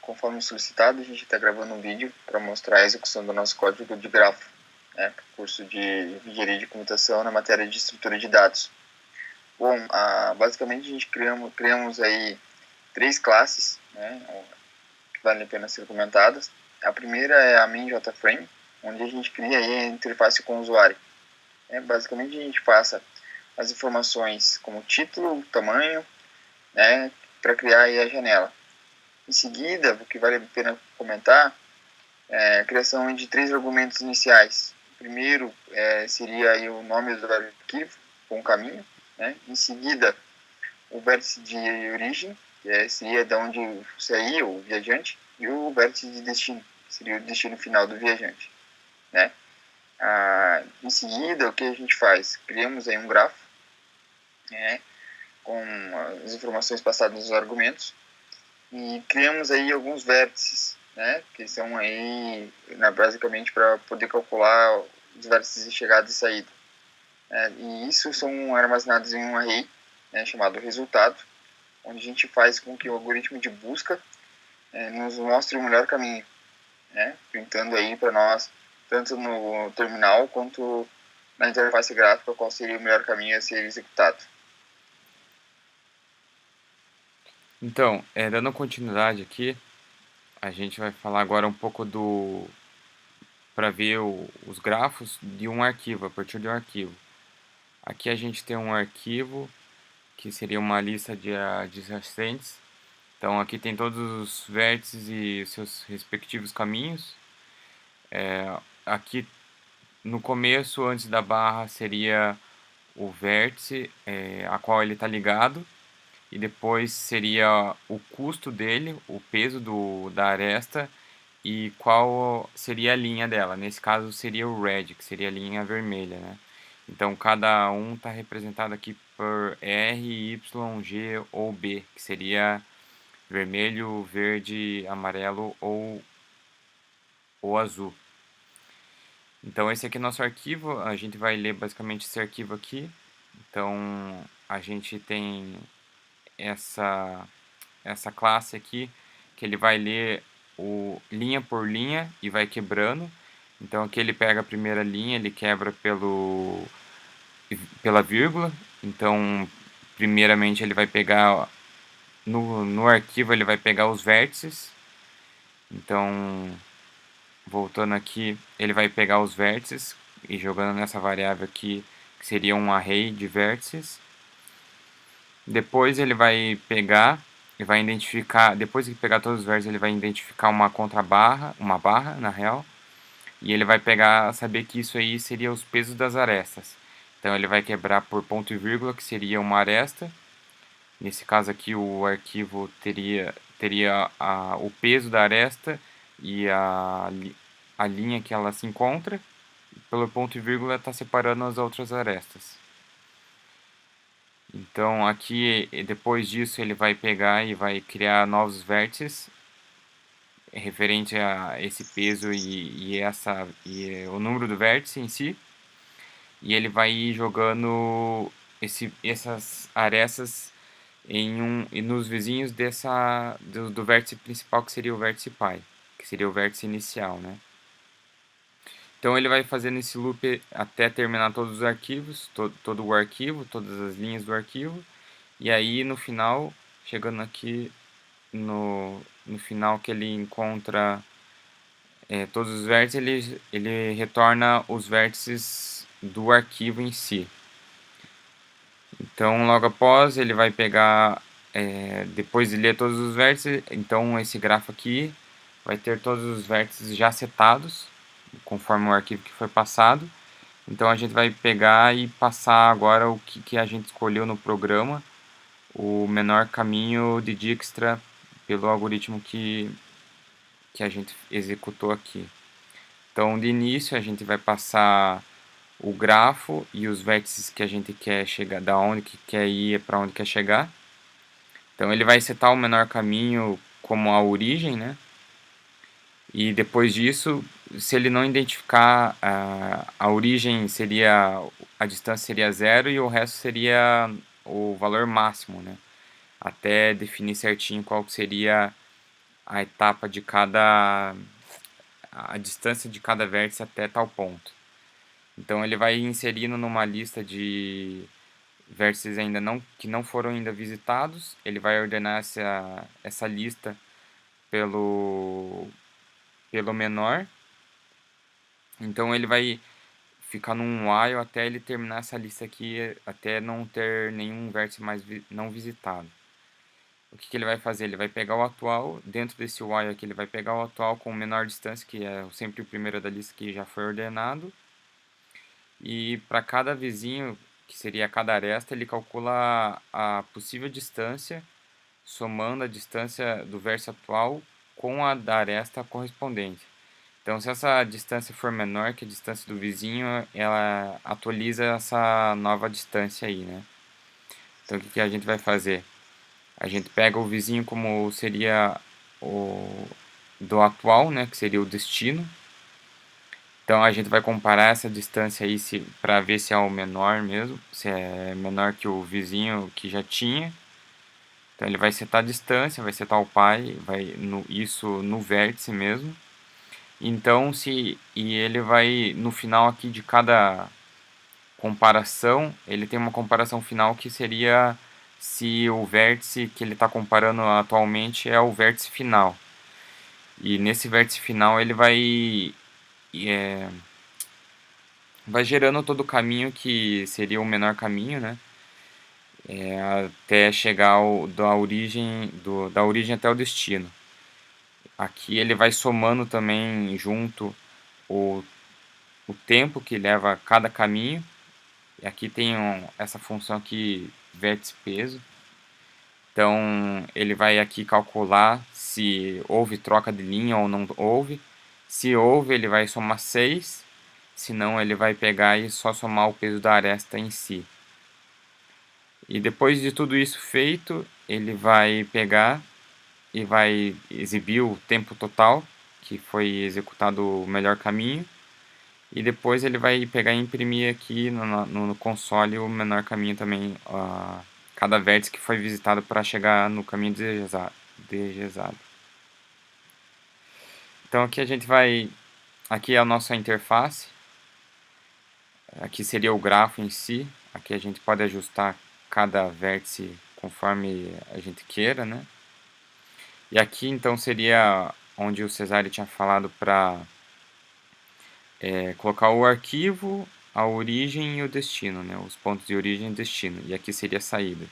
Conforme solicitado, a gente está gravando um vídeo para mostrar a execução do nosso código de grafo, né, para o curso de engenharia de computação na matéria de estrutura de dados. Bom, basicamente a gente criamos aí 3 classes, né, que valem a pena ser comentadas. A primeira é a main.jframe, onde a gente cria aí a interface com o usuário. Basicamente a gente passa as informações como título, tamanho, né, para criar aí a janela. Em seguida, o que vale a pena comentar é a criação de 3 argumentos iniciais. O primeiro seria aí o nome do arquivo, com o caminho. Né? Em seguida, o vértice de origem, que seria de onde saiu o viajante, e o vértice de destino, que seria o destino final do viajante. Né? Em seguida, o que a gente faz? Criamos aí um grafo, né, com as informações passadas nos argumentos, e criamos aí alguns vértices, né, que são aí basicamente para poder calcular os vértices de chegada e saída. E isso são armazenados em um array, né, chamado resultado, onde a gente faz com que o algoritmo de busca nos mostre o melhor caminho, né, printando aí para nós, tanto no terminal quanto na interface gráfica, qual seria o melhor caminho a ser executado. Então, dando continuidade aqui, a gente vai falar agora um pouco para ver os grafos de um arquivo, a partir de um arquivo. Aqui a gente tem um arquivo que seria uma lista de adjacentes. Então aqui tem todos os vértices e seus respectivos caminhos. Aqui no começo, antes da barra, seria o vértice a qual ele está ligado. E depois seria o custo dele, o peso da aresta e qual seria a linha dela. Nesse caso seria o red, que seria a linha vermelha, né? Então cada um está representado aqui por R, Y, G ou B, que seria vermelho, verde, amarelo ou azul. Então esse aqui é nosso arquivo, a gente vai ler basicamente esse arquivo aqui. Então a gente tem essa classe aqui, que ele vai ler linha por linha e vai quebrando. Então aqui ele pega a primeira linha, ele quebra pela vírgula. Então primeiramente ele vai pegar no arquivo, ele vai pegar os vértices. Então voltando aqui, ele vai pegar os vértices e jogando nessa variável aqui, que seria um array de vértices. Depois ele vai pegar e vai identificar, depois que pegar todos os vértices, ele vai identificar uma contrabarra, uma barra na real, e ele vai pegar, saber que isso aí seria os pesos das arestas. Então ele vai quebrar por ponto e vírgula, que seria uma aresta. Nesse caso aqui o arquivo teria o peso da aresta e a linha que ela se encontra. Pelo ponto e vírgula está separando as outras arestas. Então aqui depois disso ele vai pegar e vai criar novos vértices referente a esse peso e o número do vértice em si, e ele vai ir jogando essas arestas e nos vizinhos do vértice principal, que seria o vértice pi, que seria o vértice inicial, né? Então ele vai fazendo esse loop até terminar todos os arquivos, todo o arquivo, todas as linhas do arquivo. E aí no final, chegando aqui no final que ele encontra todos os vértices, ele retorna os vértices do arquivo em si. Então logo após ele vai pegar, depois de ler todos os vértices, então esse grafo aqui vai ter todos os vértices já setados, conforme o arquivo que foi passado. Então a gente vai pegar e passar agora o que a gente escolheu no programa, o menor caminho de Dijkstra pelo algoritmo que a gente executou aqui. Então de início a gente vai passar o grafo e os vértices que a gente quer chegar, da onde que quer ir para onde quer chegar. Então ele vai setar o menor caminho como a origem, né? E depois disso, se ele não identificar a origem, a distância seria zero e o resto seria o valor máximo, né? Até definir certinho qual seria a etapa de cada, a distância de cada vértice até tal ponto. Então ele vai inserindo numa lista de vértices ainda que não foram ainda visitados, ele vai ordenar essa lista pelo menor. Então ele vai ficar num while até ele terminar essa lista aqui, até não ter nenhum vértice mais não visitado. O que ele vai fazer? Ele vai pegar o atual, dentro desse while aqui ele vai pegar o atual com menor distância, que é sempre o primeiro da lista que já foi ordenado. E para cada vizinho, que seria cada aresta, ele calcula a possível distância, somando a distância do vértice atual com a da aresta correspondente. Então, se essa distância for menor que a distância do vizinho, ela atualiza essa nova distância aí, né? Então, o que a gente vai fazer? A gente pega o vizinho como seria o do atual, né? Que seria o destino. Então, a gente vai comparar essa distância aí para ver se é o menor mesmo, se é menor que o vizinho que já tinha. Então, ele vai setar a distância, vai setar o pai, isso no vértice mesmo. Então, ele vai, no final aqui de cada comparação, ele tem uma comparação final que seria se o vértice que ele está comparando atualmente é o vértice final. E nesse vértice final ele vai gerando todo o caminho que seria o menor caminho, né? Até chegar da origem até o destino. Aqui ele vai somando também junto o tempo que leva cada caminho. E aqui tem essa função aqui, vértice peso. Então ele vai aqui calcular se houve troca de linha ou não houve. Se houve, ele vai somar 6. Se não, ele vai pegar e só somar o peso da aresta em si. E depois de tudo isso feito, ele vai pegar e vai exibir o tempo total que foi executado o melhor caminho. E depois ele vai pegar e imprimir aqui no console o menor caminho também, cada vértice que foi visitado para chegar no caminho desejado. Então aqui a gente vai, aqui é a nossa interface, aqui seria o grafo em si, aqui a gente pode ajustar cada vértice conforme a gente queira, né? E aqui então seria onde o Cesare tinha falado para colocar o arquivo, a origem e o destino, né? Os pontos de origem e destino. E aqui seria a saída.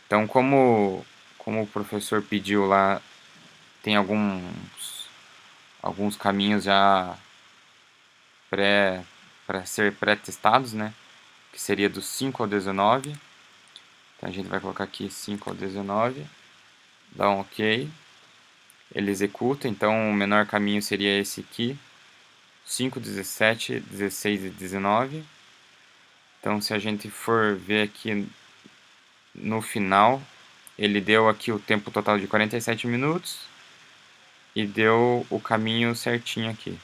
Então, como o professor pediu lá, tem alguns caminhos já para ser pré-testados, né? Que seria do 5 ao 19. Então, a gente vai colocar aqui 5 ao 19. Dá um OK. Ele executa. Então, o menor caminho seria esse aqui. 5, 17, 16 e 19. Então, se a gente for ver aqui no final, ele deu aqui o tempo total de 47 minutos e deu o caminho certinho aqui.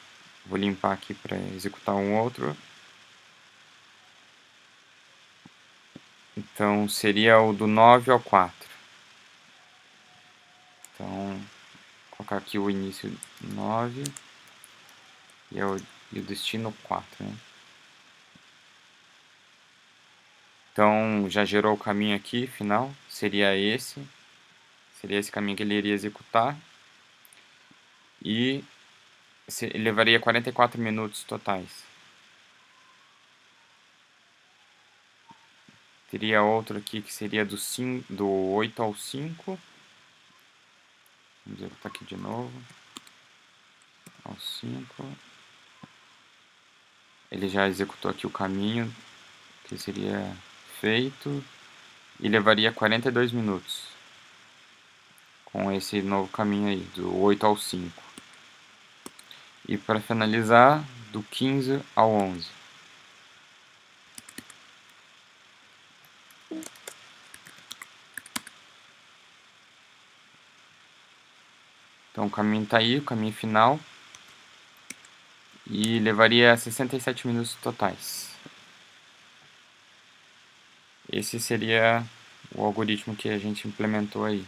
Vou limpar aqui para executar um outro. Então, seria o do 9 ao 4. Então, vou colocar aqui o início 9 e o destino 4, né? Então, já gerou o caminho aqui, final, seria esse caminho que ele iria executar, e levaria 44 minutos totais. Teria outro aqui que seria do 8 ao 5, vamos executar aqui de novo, ao 5, ele já executou aqui o caminho que seria feito, e levaria 42 minutos com esse novo caminho aí, do 8 ao 5. E para finalizar, do 15 ao 11. Então o caminho está aí, o caminho final, e levaria 67 minutos totais. Esse seria o algoritmo que a gente implementou aí.